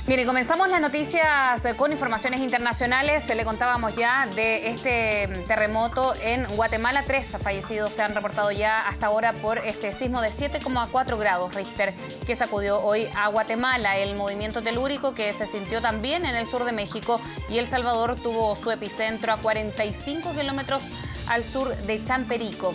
Bien, y comenzamos las noticias con informaciones internacionales. Le contábamos ya de este terremoto en Guatemala. 3 fallecidos se han reportado ya hasta ahora por este sismo de 7,4 grados Richter que sacudió hoy a Guatemala. El movimiento telúrico que se sintió también en el sur de México y El Salvador tuvo su epicentro a 45 kilómetros al sur de Champerico.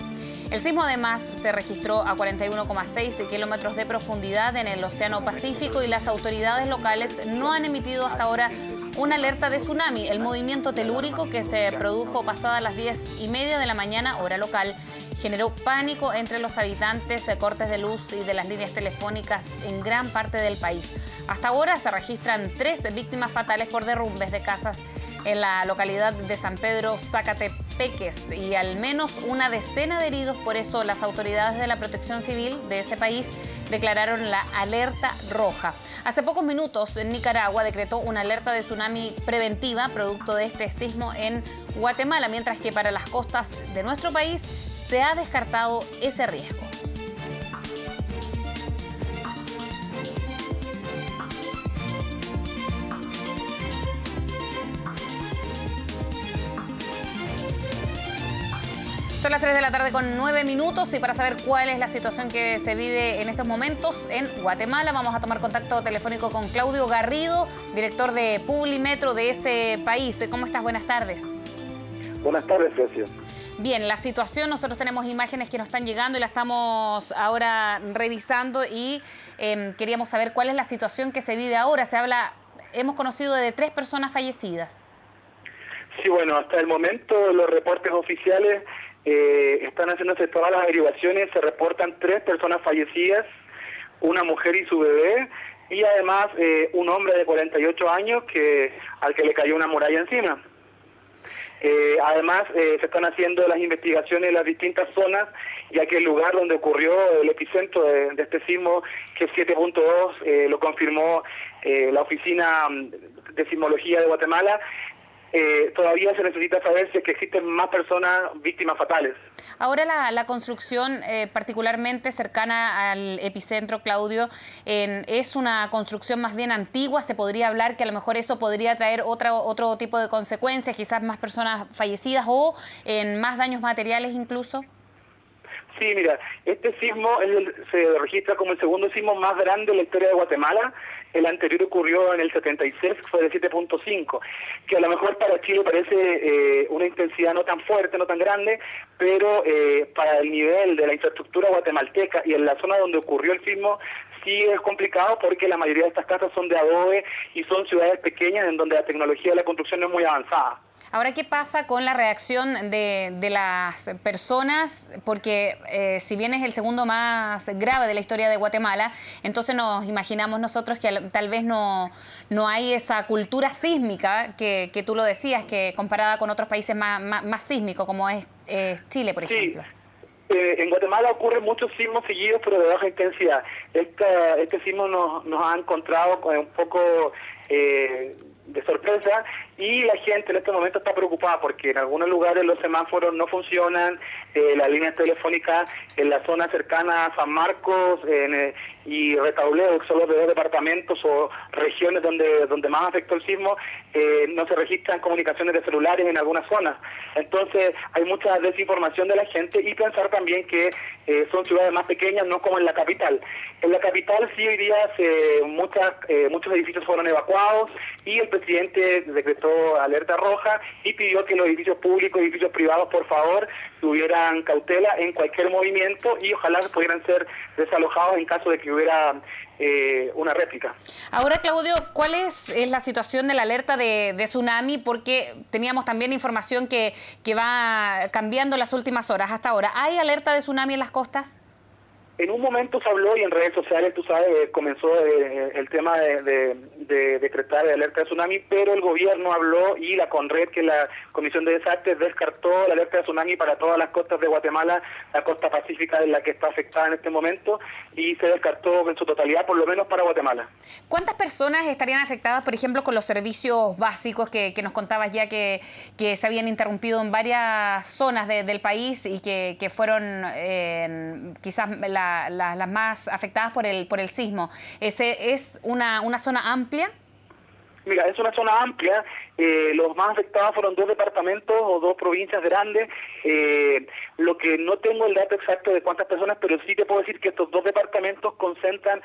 El sismo además se registró a 41,6 kilómetros de profundidad en el Océano Pacífico y las autoridades locales no han emitido hasta ahora una alerta de tsunami. El movimiento telúrico que se produjo pasadas las 10:30 de la mañana, hora local, generó pánico entre los habitantes, cortes de luz y de las líneas telefónicas en gran parte del país. Hasta ahora se registran 3 víctimas fatales por derrumbes de casas en la localidad de San Pedro Zacatepeques y al menos una decena de heridos. Por eso las autoridades de la Protección Civil de ese país declararon la alerta roja. Hace pocos minutos Nicaragua decretó una alerta de tsunami preventiva producto de este sismo en Guatemala, mientras que para las costas de nuestro país se ha descartado ese riesgo. Son las 3 de la tarde con 9 minutos y para saber cuál es la situación que se vive en estos momentos en Guatemala vamos a tomar contacto telefónico con Claudio Garrido, director de Publimetro de ese país. ¿Cómo estás? Buenas tardes. Buenas tardes, Grecia. Bien, la situación, nosotros tenemos imágenes que nos están llegando y la estamos ahora revisando y queríamos saber cuál es la situación que se vive ahora. Hemos conocido de 3 personas fallecidas. Sí, bueno, hasta el momento los reportes oficiales están haciéndose todas las averiguaciones, se reportan 3 personas fallecidas, una mujer y su bebé, y además un hombre de 48 años al que le cayó una muralla encima. Además, se están haciendo las investigaciones en las distintas zonas, ya que el lugar donde ocurrió el epicentro de este sismo, que es 7.2, lo confirmó la Oficina de Sismología de Guatemala. Todavía se necesita saber si es que existen más personas víctimas fatales. Ahora la construcción, particularmente cercana al epicentro, Claudio, es una construcción más bien antigua. Se podría hablar que a lo mejor eso podría traer otro tipo de consecuencias, quizás más personas fallecidas o más daños materiales incluso. Sí, mira, este sismo se registra como el segundo sismo más grande en la historia de Guatemala. El anterior ocurrió en el 76, fue de 7.5, que a lo mejor para Chile parece una intensidad no tan fuerte, no tan grande, pero para el nivel de la infraestructura guatemalteca y en la zona donde ocurrió el sismo, sí es complicado porque la mayoría de estas casas son de adobe y son ciudades pequeñas en donde la tecnología de la construcción no es muy avanzada. Ahora, ¿qué pasa con la reacción de las personas? Porque si bien es el segundo más grave de la historia de Guatemala, entonces nos imaginamos nosotros que tal vez no hay esa cultura sísmica que tú lo decías, que comparada con otros países más sísmicos, como es Chile, por ejemplo. Sí. En Guatemala ocurren muchos sismos seguidos, pero de baja intensidad. Este sismo nos ha encontrado con un poco de sorpresa y la gente en este momento está preocupada porque en algunos lugares los semáforos no funcionan, las líneas telefónicas en la zona cercana a San Marcos y Retauleo, que son los 2 departamentos o regiones donde más afectó el sismo, no se registran comunicaciones de celulares en algunas zonas. Entonces hay mucha desinformación de la gente y pensar también que son ciudades más pequeñas, no como en la capital. En la capital sí hoy día muchos edificios fueron evacuados y el presidente decretó alerta roja y pidió que los edificios públicos y edificios privados, por favor, tuvieran cautela en cualquier movimiento y ojalá pudieran ser desalojados en caso de que hubiera una réplica. Ahora, Claudio, ¿cuál es la situación de la alerta de tsunami? Porque teníamos también información que va cambiando las últimas horas hasta ahora. ¿Hay alerta de tsunami en las costas? En un momento se habló y en redes sociales, tú sabes, comenzó el tema de decretar de alerta de tsunami, pero el gobierno habló y la CONRED, que es la Comisión de Desastres, descartó la alerta de tsunami para todas las costas de Guatemala, la costa pacífica es la que está afectada en este momento, y se descartó en su totalidad, por lo menos para Guatemala. ¿Cuántas personas estarían afectadas, por ejemplo, con los servicios básicos que nos contabas ya que se habían interrumpido en varias zonas del país y que fueron quizás las más afectadas por el sismo? ¿Es una zona amplia? Mira, es una zona amplia, los más afectados fueron 2 departamentos o 2 provincias grandes, lo que no tengo el dato exacto de cuántas personas, pero sí te puedo decir que estos 2 departamentos concentran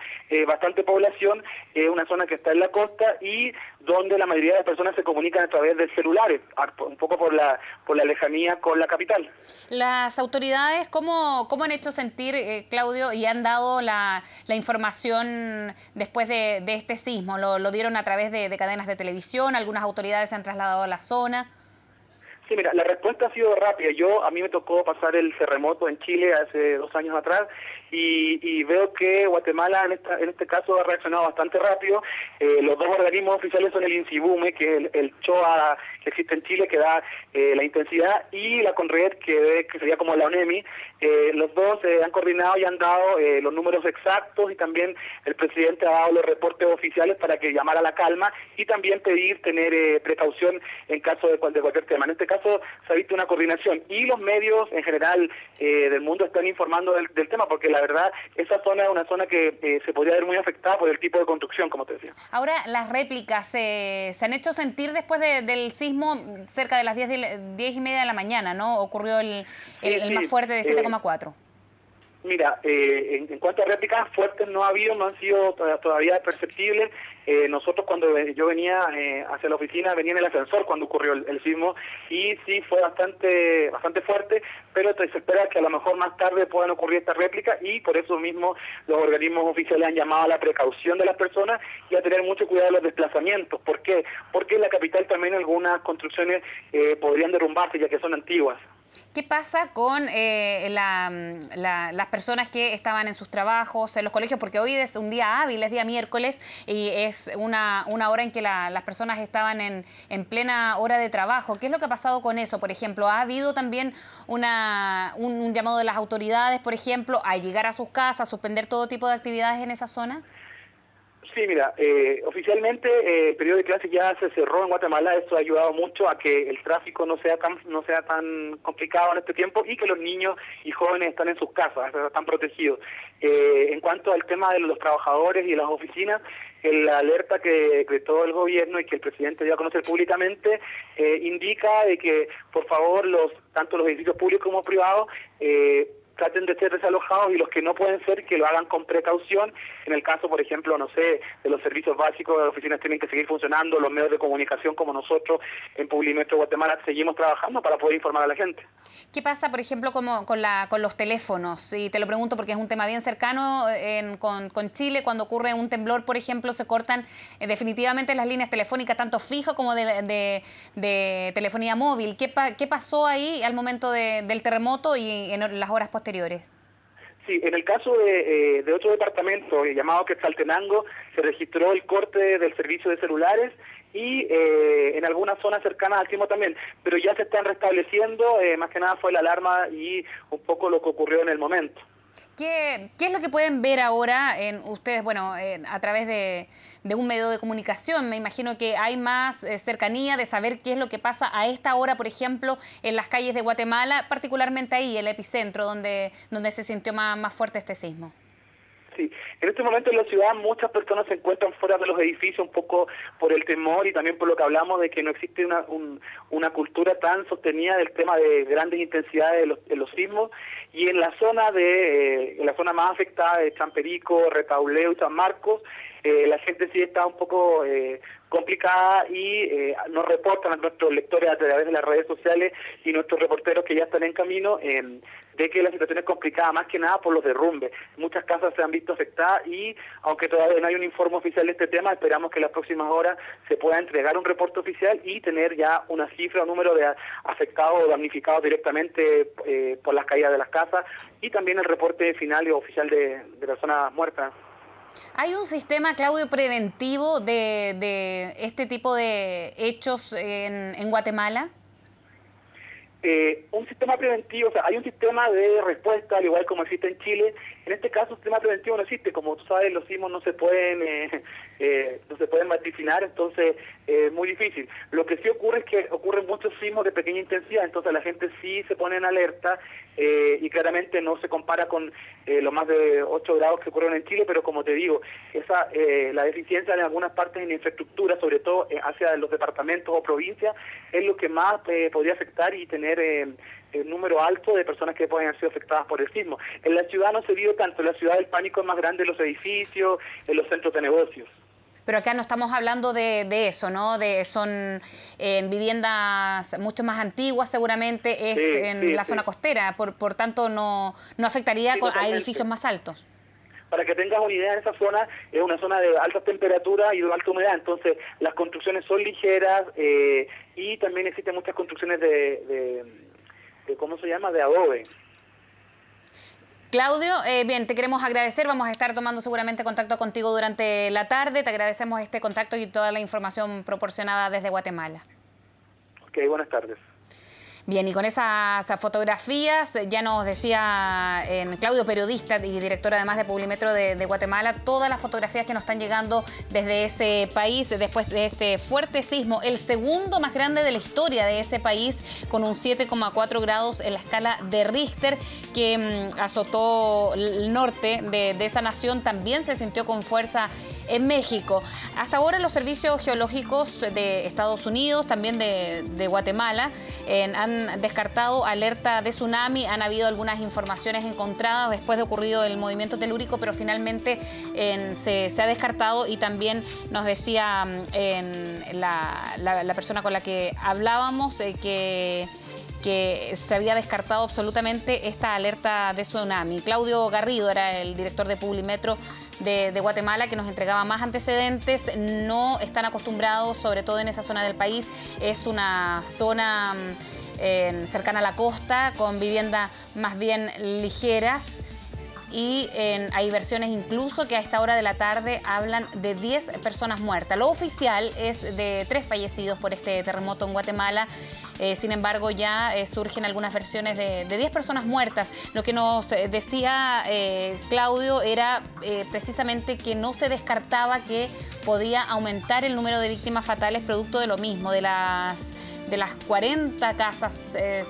bastante población, una zona que está en la costa y donde la mayoría de las personas se comunican a través de celulares, un poco por la lejanía con la capital. Las autoridades, ¿cómo han hecho sentir, Claudio, y han dado la información después de este sismo? ¿Lo dieron a través de cadenas de televisión? ¿Algunas autoridades se han trasladado a la zona? Sí, mira, la respuesta ha sido rápida. A mí me tocó pasar el terremoto en Chile hace 2 años atrás y veo que Guatemala en este caso ha reaccionado bastante rápido. Los 2 organismos oficiales son el INSIBUME, que es el CHOA que existe en Chile, que da la intensidad, y la CONRED, que sería como la ONEMI. Los 2 han coordinado y han dado los números exactos, y también el presidente ha dado los reportes oficiales para que llamara a la calma y también pedir tener precaución en caso de cualquier tema. En este caso se ha visto una coordinación y los medios en general del mundo están informando del tema, porque la verdad esa zona es una zona que se podría ver muy afectada por el tipo de construcción, como te decía. Ahora, las réplicas se han hecho sentir después del sismo cerca de las 10:30 de la mañana, ¿no? Ocurrió el más fuerte de 7,4. Mira, en cuanto a réplicas fuertes no han sido todavía perceptibles. Nosotros cuando yo venía hacia la oficina, venía en el ascensor cuando ocurrió el sismo, y sí fue bastante fuerte, pero se espera que a lo mejor más tarde puedan ocurrir estas réplicas, y por eso mismo los organismos oficiales han llamado a la precaución de las personas y a tener mucho cuidado de los desplazamientos. ¿Por qué? Porque en la capital también algunas construcciones podrían derrumbarse, ya que son antiguas. ¿Qué pasa con las personas que estaban en sus trabajos, en los colegios? Porque hoy es un día hábil, es día miércoles, y es una hora en que las personas estaban en plena hora de trabajo. ¿Qué es lo que ha pasado con eso, por ejemplo? ¿Ha habido también un llamado de las autoridades, por ejemplo, a llegar a sus casas, a suspender todo tipo de actividades en esa zona? Sí, mira, oficialmente el periodo de clases ya se cerró en Guatemala. Esto ha ayudado mucho a que el tráfico no sea tan complicado en este tiempo, y que los niños y jóvenes están en sus casas, están protegidos. En cuanto al tema de los trabajadores y las oficinas, la alerta que decretó el gobierno y que el presidente dio a conocer públicamente indica de que, por favor, tanto los edificios públicos como privados traten de ser desalojados, y los que no pueden ser, que lo hagan con precaución. En el caso, por ejemplo, no sé, de los servicios básicos, las oficinas tienen que seguir funcionando, los medios de comunicación como nosotros en Publimetro Guatemala seguimos trabajando para poder informar a la gente. ¿Qué pasa, por ejemplo, con los teléfonos? Y te lo pregunto porque es un tema bien cercano con Chile. Cuando ocurre un temblor, por ejemplo, se cortan definitivamente las líneas telefónicas, tanto fijas como de telefonía móvil. ¿Qué pasó ahí al momento del terremoto y en las horas posteriores? Sí, en el caso de otro departamento llamado Quetzaltenango, se registró el corte del servicio de celulares, y en algunas zonas cercanas al sismo también, pero ya se están restableciendo. Más que nada fue la alarma y un poco lo que ocurrió en el momento. ¿Qué es lo que pueden ver ahora ustedes, bueno, a través de un medio de comunicación? Me imagino que hay más cercanía de saber qué es lo que pasa a esta hora, por ejemplo, en las calles de Guatemala, particularmente ahí, el epicentro, donde se sintió más fuerte este sismo. Sí, en este momento en la ciudad muchas personas se encuentran fuera de los edificios, un poco por el temor y también por lo que hablamos de que no existe una cultura tan sostenida del tema de grandes intensidades en los sismos. Y en la zona más afectada de Champerico, Retauleo y San Marcos, la gente sí está un poco complicada, y nos reportan a nuestros lectores a través de las redes sociales y nuestros reporteros que ya están en camino de que la situación es complicada, más que nada por los derrumbes. Muchas casas se han visto afectadas, y aunque todavía no hay un informe oficial de este tema, esperamos que en las próximas horas se pueda entregar un reporte oficial y tener ya una cifra, un número de afectados o damnificados directamente por las caídas de las casas, y también el reporte final y oficial de personas muertas. ¿Hay un sistema, Claudio, preventivo de este tipo de hechos en Guatemala? Un sistema preventivo, o sea, hay un sistema de respuesta, al igual como existe en Chile. En este caso, un sistema preventivo no existe. Como tú sabes, los sismos no se pueden vaticinar, entonces es muy difícil. Lo que sí ocurre es que ocurren muchos sismos de pequeña intensidad, entonces la gente sí se pone en alerta, y claramente no se compara con los más de 8 grados que ocurrieron en Chile, pero como te digo, la deficiencia en algunas partes en infraestructura, sobre todo hacia los departamentos o provincias, es lo que más podría afectar y tener el número alto de personas que pueden haber sido afectadas por el sismo. En la ciudad no se vio tanto, en la ciudad el pánico es más grande en los edificios, en los centros de negocios. Pero acá no estamos hablando de eso, ¿no? Son viviendas mucho más antiguas, seguramente, es en la zona costera, por tanto no afectaría a edificios más altos. Para que tengas una idea, esa zona es una zona de altas temperaturas y de alta humedad, entonces las construcciones son ligeras y también existen muchas construcciones de ¿cómo se llama?, de adobe. Claudio, bien, te queremos agradecer. Vamos a estar tomando seguramente contacto contigo durante la tarde. Te agradecemos este contacto y toda la información proporcionada desde Guatemala. Ok, buenas tardes. Bien, y con esas fotografías, ya nos decía Claudio, periodista y director además de Publimetro de Guatemala, todas las fotografías que nos están llegando desde ese país, después de este fuerte sismo, el segundo más grande de la historia de ese país, con un 7,4 grados en la escala de Richter, que azotó el norte de esa nación. También se sintió con fuerza en México. Hasta ahora los servicios geológicos de Estados Unidos, también de Guatemala, han descartado alerta de tsunami. Han habido algunas informaciones encontradas después de ocurrido el movimiento telúrico, pero finalmente se ha descartado. Y también nos decía la persona con la que hablábamos que se había descartado absolutamente esta alerta de tsunami. Claudio Garrido era el director de Publimetro de Guatemala, que nos entregaba más antecedentes. No están acostumbrados, sobre todo en esa zona del país. Es una zona cercana a la costa, con viviendas más bien ligeras. Y hay versiones incluso que a esta hora de la tarde hablan de 10 personas muertas. Lo oficial es de 3 fallecidos por este terremoto en Guatemala. Sin embargo, ya surgen algunas versiones de 10 personas muertas. Lo que nos decía Claudio era precisamente que no se descartaba que podía aumentar el número de víctimas fatales producto de lo mismo, de las 40 casas,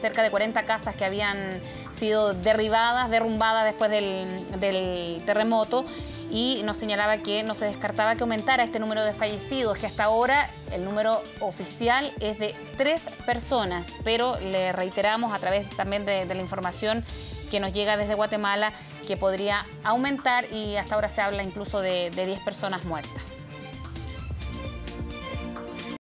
cerca de 40 casas que habían sido derrumbadas después del terremoto, y nos señalaba que no se descartaba que aumentara este número de fallecidos, que hasta ahora el número oficial es de 3 personas, pero le reiteramos a través también de la información que nos llega desde Guatemala que podría aumentar, y hasta ahora se habla incluso de 10 personas muertas.